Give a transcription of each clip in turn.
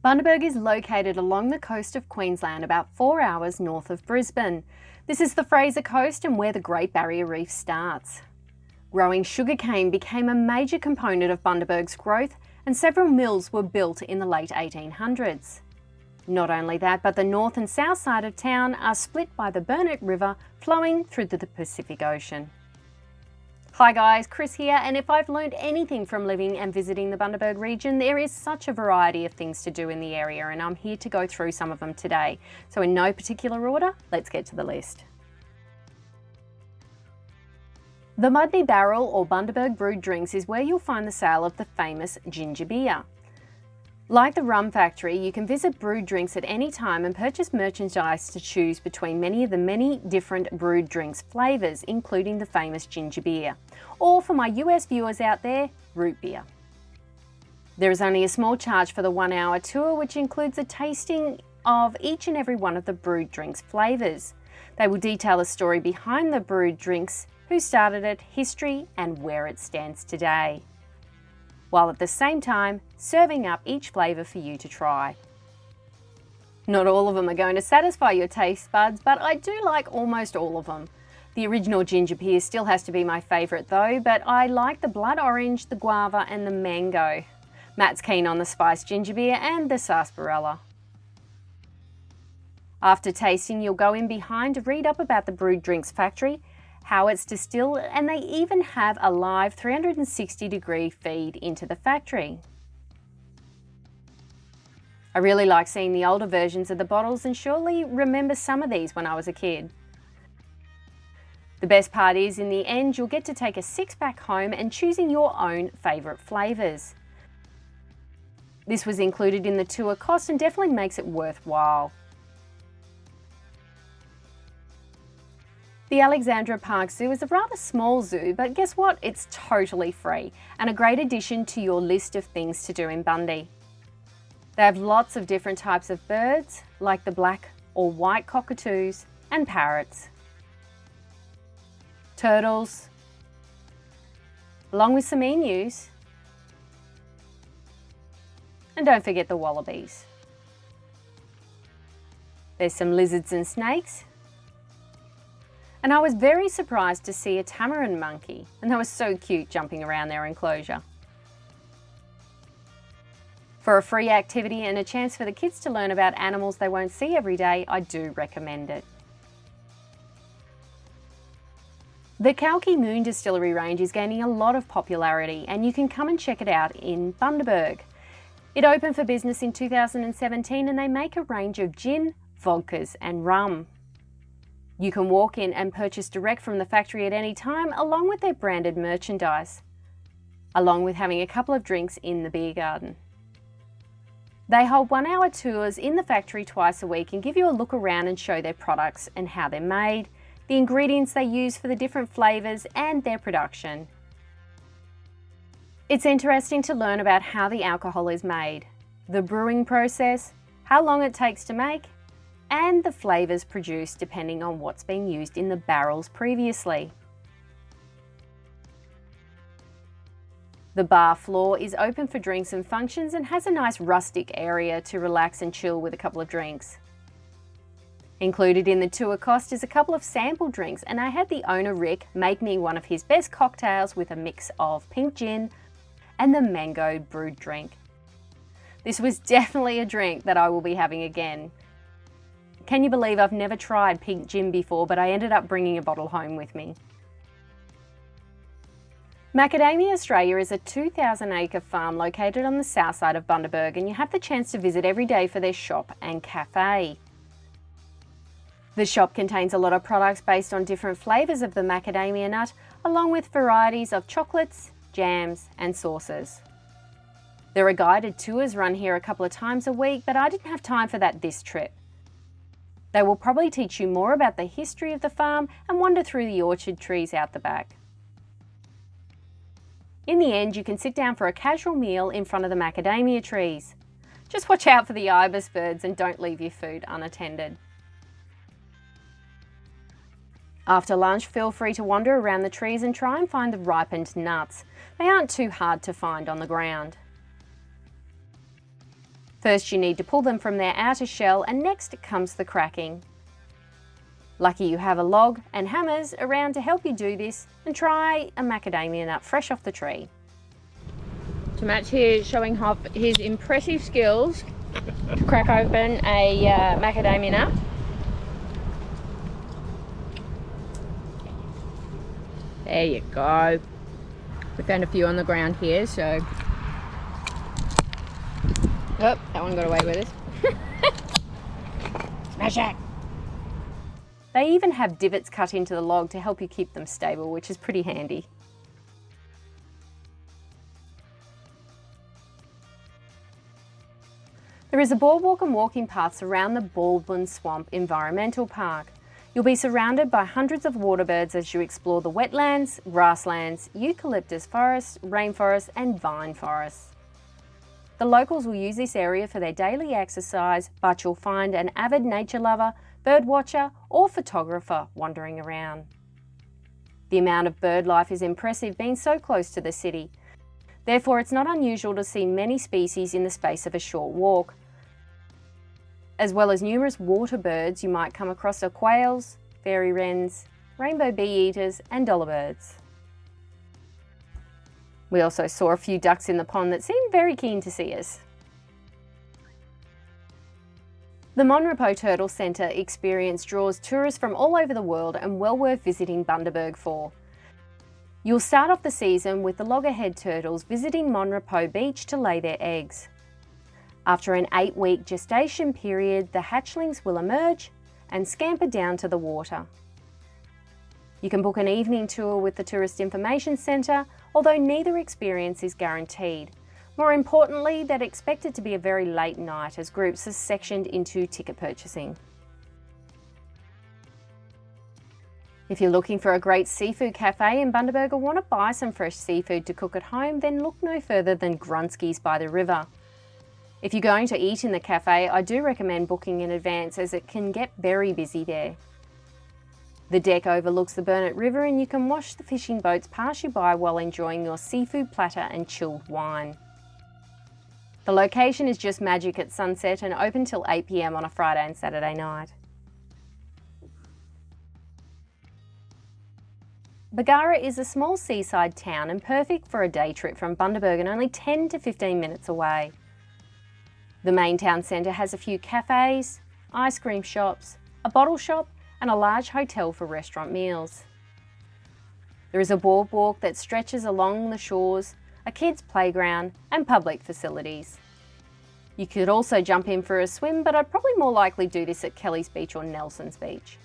Bundaberg is located along the coast of Queensland, about 4 hours north of Brisbane. This is the Fraser Coast and where the Great Barrier Reef starts. Growing sugarcane became a major component of Bundaberg's growth, and several mills were built in the late 1800s. Not only that, but the north and south side of town are split by the Burnett River flowing through the Pacific Ocean. Hi guys, Chris here, and if I've learned anything from living and visiting the Bundaberg region, there is such a variety of things to do in the area, and I'm here to go through some of them today. So in no particular order, let's get to the list. The Bundy Barrel or Bundaberg brewed drinks is where you'll find the sale of the famous ginger beer. Like the rum factory, you can visit brewed drinks at any time and purchase merchandise to choose between many of the many different brewed drinks flavours, including the famous ginger beer, or for my US viewers out there, root beer. There is only a small charge for the 1-hour tour, which includes a tasting of each and every one of the brewed drinks flavours. They will detail the story behind the brewed drinks, who started it, history, and where it stands today, while at the same time serving up each flavour for you to try. Not all of them are going to satisfy your taste buds, but I do like almost all of them. The original ginger beer still has to be my favourite though, but I like the blood orange, the guava and the mango. Matt's keen on the spiced ginger beer and the sarsaparilla. After tasting, you'll go in behind to read up about the brewed drinks factory, how it's distilled, and they even have a live 360-degree feed into the factory. I really like seeing the older versions of the bottles and surely remember some of these when I was a kid. The best part is, in the end, you'll get to take a 6-pack home and choosing your own favourite flavours. This was included in the tour cost and definitely makes it worthwhile. The Alexandra Park Zoo is a rather small zoo, but guess what? It's totally free and a great addition to your list of things to do in Bundy. They have lots of different types of birds, like the black or white cockatoos and parrots, turtles, along with some emus, and don't forget the wallabies. There's some lizards and snakes. And I was very surprised to see a tamarin monkey, and they were so cute jumping around their enclosure. For a free activity and a chance for the kids to learn about animals they won't see every day, I do recommend it. The Kalki Moon Distillery range is gaining a lot of popularity, and you can come and check it out in Bundaberg. It opened for business in 2017 and they make a range of gin, vodkas and rum. You can walk in and purchase direct from the factory at any time, along with their branded merchandise, along with having a couple of drinks in the beer garden. They hold 1-hour tours in the factory twice a week and give you a look around and show their products and how they're made, the ingredients they use for the different flavours and their production. It's interesting to learn about how the alcohol is made, the brewing process, how long it takes to make, and the flavours produced depending on what's been used in the barrels previously. The bar floor is open for drinks and functions and has a nice rustic area to relax and chill with a couple of drinks. Included in the tour cost is a couple of sample drinks, and I had the owner Rick make me one of his best cocktails with a mix of pink gin and the mango brewed drink. This was definitely a drink that I will be having again. Can you believe I've never tried pink gin before, but I ended up bringing a bottle home with me. Macadamia Australia is a 2,000-acre farm located on the south side of Bundaberg, and you have the chance to visit every day for their shop and cafe. The shop contains a lot of products based on different flavours of the macadamia nut, along with varieties of chocolates, jams and sauces. There are guided tours run here a couple of times a week, but I didn't have time for that this trip. They will probably teach you more about the history of the farm and wander through the orchard trees out the back. In the end, you can sit down for a casual meal in front of the macadamia trees. Just watch out for the ibis birds and don't leave your food unattended. After lunch, feel free to wander around the trees and try and find the ripened nuts. They aren't too hard to find on the ground. First you need to pull them from their outer shell, and next comes the cracking. Lucky you have a log and hammers around to help you do this, and try a macadamia nut fresh off the tree. To Matt's here showing off his impressive skills to crack open a macadamia nut. There you go. We found a few on the ground here, so... Oh, that one got away with it. Smash it! They even have divots cut into the log to help you keep them stable, which is pretty handy. There is a boardwalk and walking paths around the Baldwin Swamp Environmental Park. You'll be surrounded by hundreds of waterbirds as you explore the wetlands, grasslands, eucalyptus forests, rainforests and vine forests. The locals will use this area for their daily exercise, but you'll find an avid nature lover, bird watcher or photographer wandering around. The amount of bird life is impressive being so close to the city. Therefore, it's not unusual to see many species in the space of a short walk. As well as numerous water birds, you might come across quails, fairy wrens, rainbow bee-eaters and dollar birds. We also saw a few ducks in the pond that seemed very keen to see us. The Monrepo Turtle Centre experience draws tourists from all over the world and well worth visiting Bundaberg for. You'll start off the season with the loggerhead turtles visiting Monrepo Beach to lay their eggs. After an 8-week gestation period, the hatchlings will emerge and scamper down to the water. You can book an evening tour with the Tourist Information Centre, although neither experience is guaranteed. More importantly, they'd expect it to be a very late night as groups are sectioned into ticket purchasing. If you're looking for a great seafood cafe in Bundaberg or want to buy some fresh seafood to cook at home, then look no further than Grunski's by the river. If you're going to eat in the cafe, I do recommend booking in advance as it can get very busy there. The deck overlooks the Burnett River and you can watch the fishing boats pass you by while enjoying your seafood platter and chilled wine. The location is just magic at sunset and open till 8 PM on a Friday and Saturday night. Bargara is a small seaside town and perfect for a day trip from Bundaberg and only 10 to 15 minutes away. The main town centre has a few cafes, ice cream shops, a bottle shop and a large hotel for restaurant meals. There is a boardwalk that stretches along the shores, a kids' playground and public facilities. You could also jump in for a swim, but I'd probably more likely do this at Kelly's Beach or Nelson's Beach.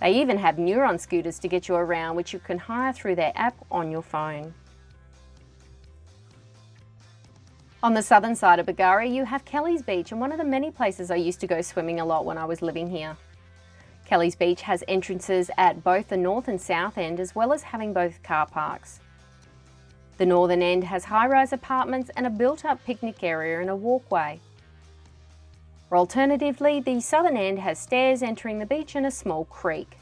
They even have Neuron scooters to get you around, which you can hire through their app on your phone. On the southern side of Bargara, you have Kelly's Beach and one of the many places I used to go swimming a lot when I was living here. Kelly's Beach has entrances at both the north and south end, as well as having both car parks. The northern end has high-rise apartments and a built-up picnic area and a walkway. Or alternatively, the southern end has stairs entering the beach and a small creek.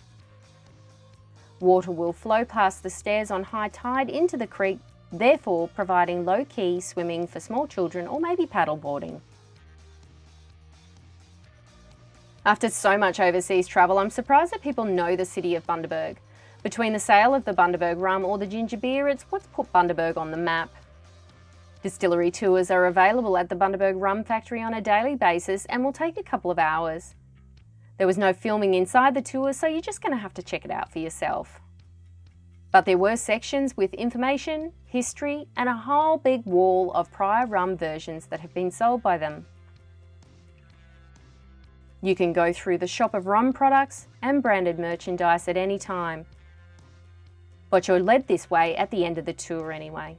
Water will flow past the stairs on high tide into the creek, therefore providing low-key swimming for small children or maybe paddleboarding. After so much overseas travel, I'm surprised that people know the city of Bundaberg. Between the sale of the Bundaberg rum or the ginger beer, it's what's put Bundaberg on the map. Distillery tours are available at the Bundaberg Rum Factory on a daily basis and will take a couple of hours. There was no filming inside the tour, so you're just going to have to check it out for yourself. But there were sections with information, history, and a whole big wall of prior rum versions that have been sold by them. You can go through the shop of rum products and branded merchandise at any time, but you're led this way at the end of the tour anyway.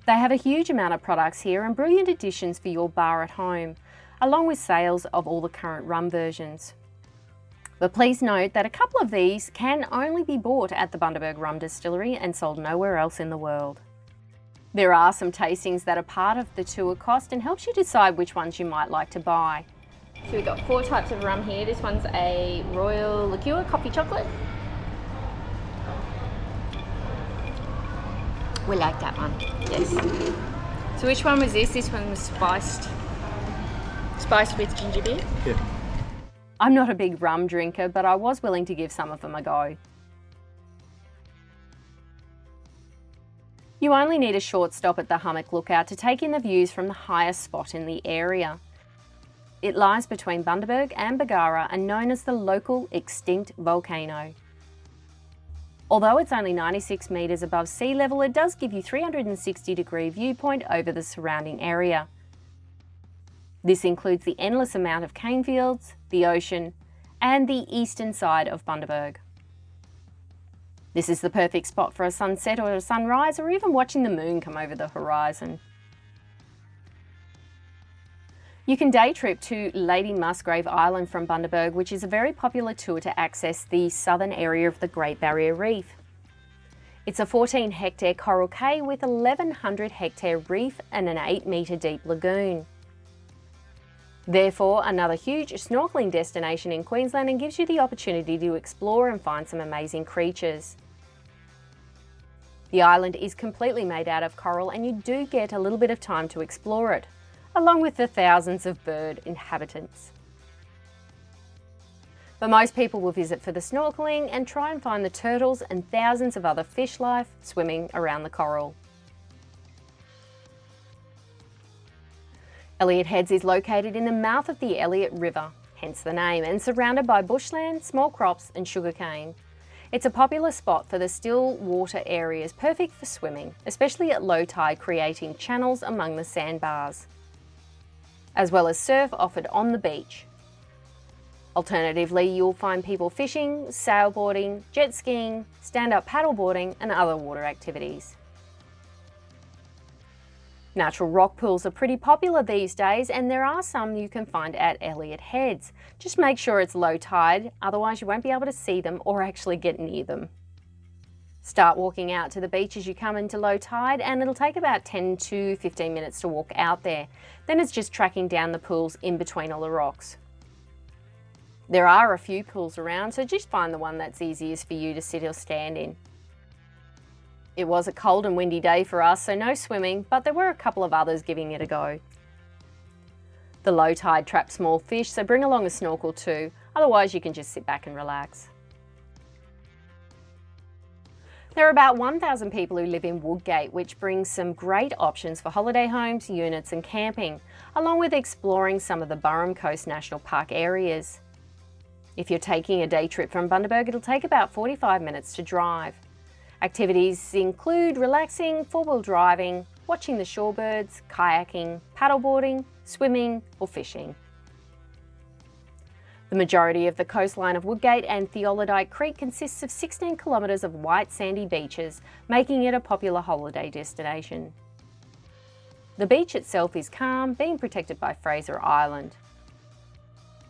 They have a huge amount of products here and brilliant additions for your bar at home, along with sales of all the current rum versions. But please note that a couple of these can only be bought at the Bundaberg Rum Distillery and sold nowhere else in the world. There are some tastings that are part of the tour cost and helps you decide which ones you might like to buy. So we've got 4 types of rum here. This one's a Royal Liqueur Coffee Chocolate. We like that one, yes. So which one was this? This one was spiced with ginger beer? Yeah. I'm not a big rum drinker, but I was willing to give some of them a go. You only need a short stop at the Hummock Lookout to take in the views from the highest spot in the area. It lies between Bundaberg and Bargara and known as the local extinct volcano. Although it's only 96 metres above sea level, it does give you 360-degree viewpoint over the surrounding area. This includes the endless amount of cane fields, the ocean, and the eastern side of Bundaberg. This is the perfect spot for a sunset or a sunrise, or even watching the moon come over the horizon. You can day trip to Lady Musgrave Island from Bundaberg, which is a very popular tour to access the southern area of the Great Barrier Reef. It's a 14-hectare coral cay with 1,100-hectare reef and an 8-metre deep lagoon. Therefore, another huge snorkeling destination in Queensland, and gives you the opportunity to explore and find some amazing creatures. The island is completely made out of coral, and you do get a little bit of time to explore it, along with the thousands of bird inhabitants. But most people will visit for the snorkeling and try and find the turtles and thousands of other fish life swimming around the coral. Elliott Heads is located in the mouth of the Elliott River, hence the name, and surrounded by bushland, small crops and sugarcane. It's a popular spot for the still water areas, perfect for swimming, especially at low tide, creating channels among the sandbars, as well as surf offered on the beach. Alternatively, you'll find people fishing, sailboarding, jet skiing, stand-up paddleboarding and other water activities. Natural rock pools are pretty popular these days, and there are some you can find at Elliott Heads. Just make sure it's low tide, otherwise you won't be able to see them or actually get near them. Start walking out to the beach as you come into low tide, and it'll take about 10 to 15 minutes to walk out there. Then it's just tracking down the pools in between all the rocks. There are a few pools around, so just find the one that's easiest for you to sit or stand in. It was a cold and windy day for us, so no swimming, but there were a couple of others giving it a go. The low tide traps small fish, so bring along a snorkel too, otherwise you can just sit back and relax. There are about 1,000 people who live in Woodgate, which brings some great options for holiday homes, units and camping, along with exploring some of the Burrum Coast National Park areas. If you're taking a day trip from Bundaberg, it'll take about 45 minutes to drive. Activities include relaxing, four-wheel driving, watching the shorebirds, kayaking, paddleboarding, swimming or fishing. The majority of the coastline of Woodgate and Theolodite Creek consists of 16 kilometres of white sandy beaches, making it a popular holiday destination. The beach itself is calm, being protected by Fraser Island.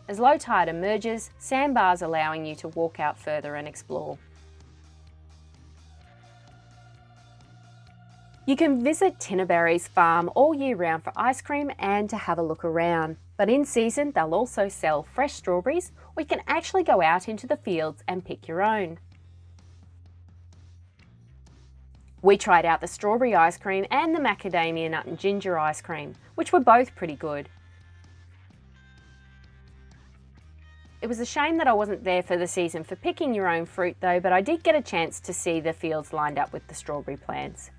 As low tide emerges, sandbars allowing you to walk out further and explore. You can visit Tinnaberry's farm all year round for ice cream and to have a look around, but in season they'll also sell fresh strawberries, or you can actually go out into the fields and pick your own. We tried out the strawberry ice cream and the macadamia nut and ginger ice cream, which were both pretty good. It was a shame that I wasn't there for the season for picking your own fruit though, but I did get a chance to see the fields lined up with the strawberry plants.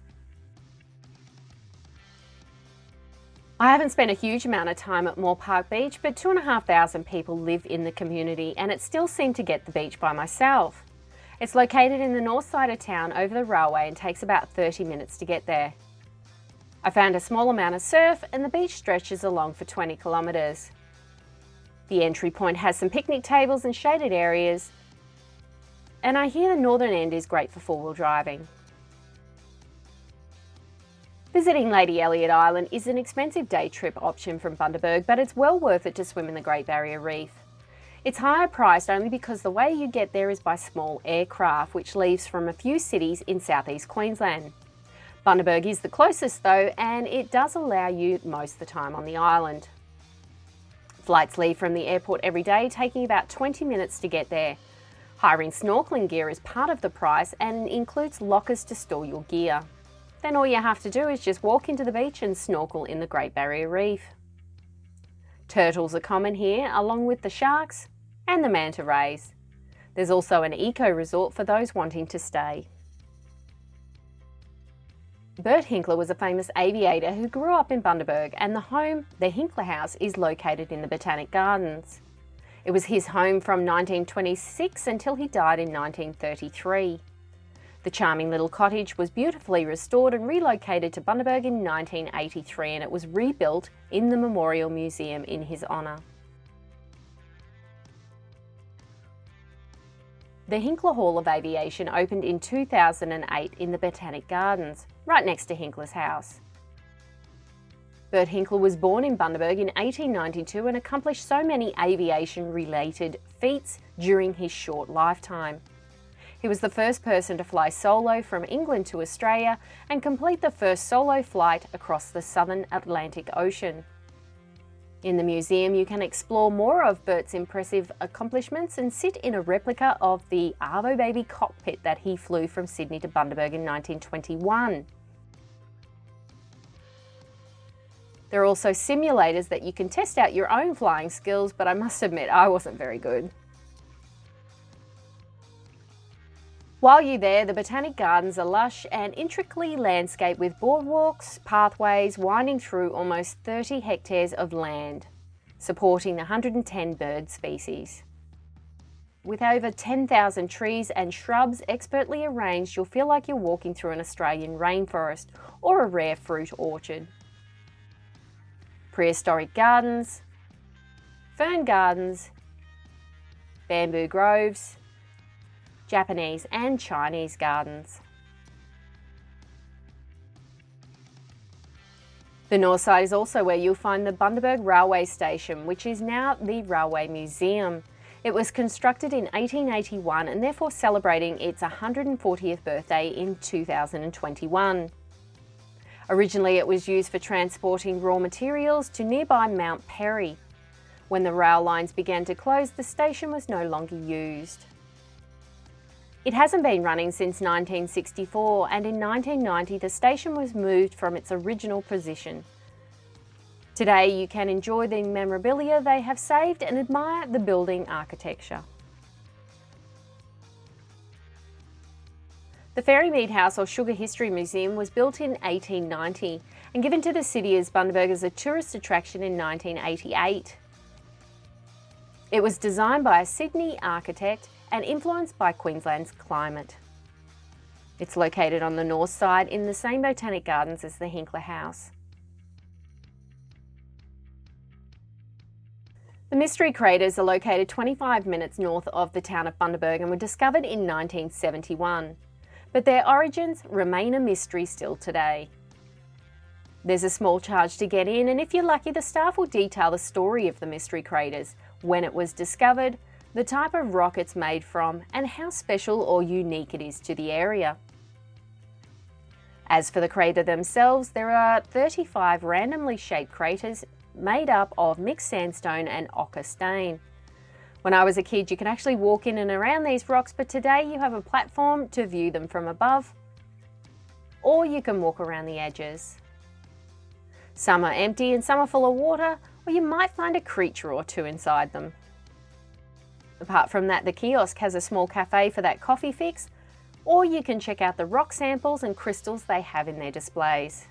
I haven't spent a huge amount of time at Moore Park Beach, but 2,500 people live in the community and it still seemed to get the beach by myself. It's located in the north side of town over the railway and takes about 30 minutes to get there. I found a small amount of surf and the beach stretches along for 20 kilometres. The entry point has some picnic tables and shaded areas, and I hear the northern end is great for four-wheel driving. Visiting Lady Elliott Island is an expensive day trip option from Bundaberg, but it's well worth it to swim in the Great Barrier Reef. It's higher priced only because the way you get there is by small aircraft, which leaves from a few cities in southeast Queensland. Bundaberg is the closest though, and it does allow you most of the time on the island. Flights leave from the airport every day, taking about 20 minutes to get there. Hiring snorkeling gear is part of the price and includes lockers to store your gear. Then all you have to do is just walk into the beach and snorkel in the Great Barrier Reef. Turtles are common here, along with the sharks and the manta rays. There's also an eco-resort for those wanting to stay. Bert Hinkler was a famous aviator who grew up in Bundaberg, and the home, the Hinkler House, is located in the Botanic Gardens. It was his home from 1926 until he died in 1933. The charming little cottage was beautifully restored and relocated to Bundaberg in 1983, and it was rebuilt in the Memorial Museum in his honour. The Hinkler Hall of Aviation opened in 2008 in the Botanic Gardens, right next to Hinkler's house. Bert Hinkler was born in Bundaberg in 1892 and accomplished so many aviation-related feats during his short lifetime. He was the first person to fly solo from England to Australia and complete the first solo flight across the southern Atlantic Ocean. In the museum, you can explore more of Bert's impressive accomplishments and sit in a replica of the Arvo Baby cockpit that he flew from Sydney to Bundaberg in 1921. There are also simulators that you can test out your own flying skills, but I must admit I wasn't very good. While you're there, the Botanic Gardens are lush and intricately landscaped with boardwalks, pathways winding through almost 30 hectares of land, supporting the 110 bird species. With over 10,000 trees and shrubs expertly arranged, you'll feel like you're walking through an Australian rainforest or a rare fruit orchard. Prehistoric gardens, fern gardens, bamboo groves, Japanese and Chinese gardens. The north side is also where you'll find the Bundaberg Railway Station, which is now the Railway Museum. It was constructed in 1881 and therefore celebrating its 140th birthday in 2021. Originally it was used for transporting raw materials to nearby Mount Perry. When the rail lines began to close, the station was no longer used. It hasn't been running since 1964, and in 1990 the station was moved from its original position. Today you can enjoy the memorabilia they have saved and admire the building architecture. The Fairymead House or Sugar History Museum was built in 1890 and given to the city as Bundaberg as a tourist attraction in 1988. It was designed by a Sydney architect and influenced by Queensland's climate. It's located on the north side in the same botanic gardens as the Hinkler House. The Mystery Craters are located 25 minutes north of the town of Bundaberg and were discovered in 1971, but their origins remain a mystery still today. There's a small charge to get in, and if you're lucky, the staff will detail the story of the Mystery Craters, when it was discovered, the type of rock it's made from, and how special or unique it is to the area. As for the crater themselves, there are 35 randomly shaped craters made up of mixed sandstone and ochre stain. When I was a kid, you could actually walk in and around these rocks, but today you have a platform to view them from above, or you can walk around the edges. Some are empty and some are full of water, or you might find a creature or two inside them. Apart from that, the kiosk has a small cafe for that coffee fix, or you can check out the rock samples and crystals they have in their displays.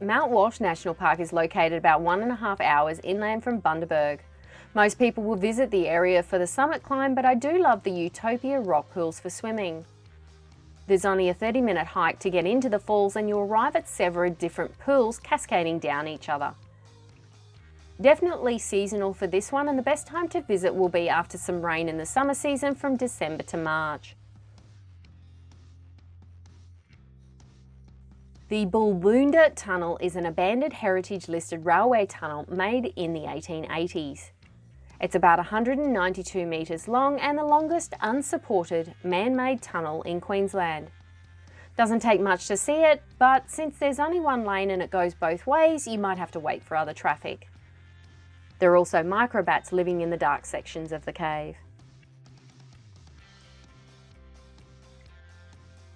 Mount Walsh National Park is located about 1.5 hours inland from Bundaberg. Most people will visit the area for the summit climb, but I do love the Utopia rock pools for swimming. There's only a 30-minute hike to get into the falls, and you'll arrive at several different pools cascading down each other. Definitely seasonal for this one, and the best time to visit will be after some rain in the summer season from December to March. The Bulboonda Tunnel is an abandoned heritage listed railway tunnel made in the 1880s. It's about 192 metres long and the longest unsupported man-made tunnel in Queensland. Doesn't take much to see it, but since there's only one lane and it goes both ways, you might have to wait for other traffic. There are also microbats living in the dark sections of the cave.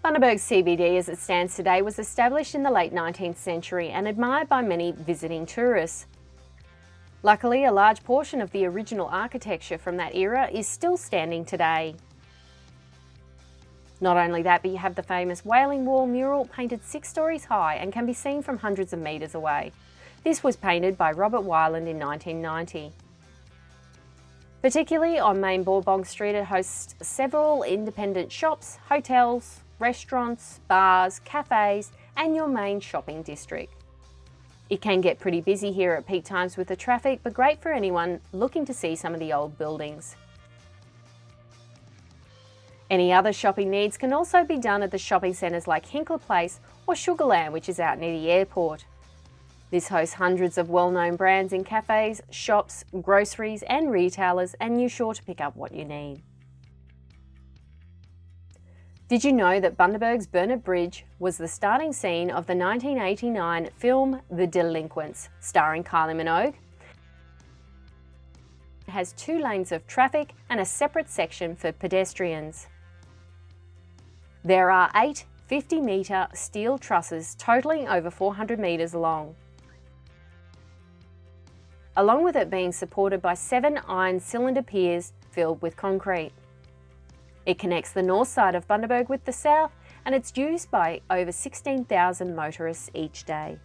Bundaberg CBD as it stands today was established in the late 19th century and admired by many visiting tourists. Luckily, a large portion of the original architecture from that era is still standing today. Not only that, but you have the famous Wailing Wall mural painted 6 stories high and can be seen from hundreds of metres away. This was painted by Robert Wyland in 1990. Particularly on Main Borbong Street, it hosts several independent shops, hotels, restaurants, bars, cafes, and your main shopping district. It can get pretty busy here at peak times with the traffic, but great for anyone looking to see some of the old buildings. Any other shopping needs can also be done at the shopping centres like Hinkler Place or Sugarland, which is out near the airport. This hosts hundreds of well-known brands in cafes, shops, groceries and retailers, and you're sure to pick up what you need. Did you know that Bundaberg's Burnet Bridge was the starting scene of the 1989 film The Delinquents, starring Kylie Minogue? It has 2 lanes of traffic and a separate section for pedestrians. There are 8 50-metre steel trusses totalling over 400 metres long, along with it being supported by 7 iron cylinder piers filled with concrete. It connects the north side of Bundaberg with the south, and it's used by over 16,000 motorists each day.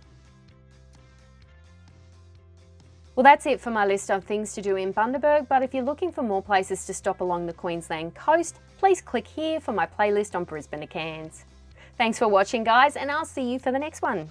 Well, that's it for my list of things to do in Bundaberg, but if you're looking for more places to stop along the Queensland coast, please click here for my playlist on Brisbane to Cairns. Thanks for watching, guys, and I'll see you for the next one.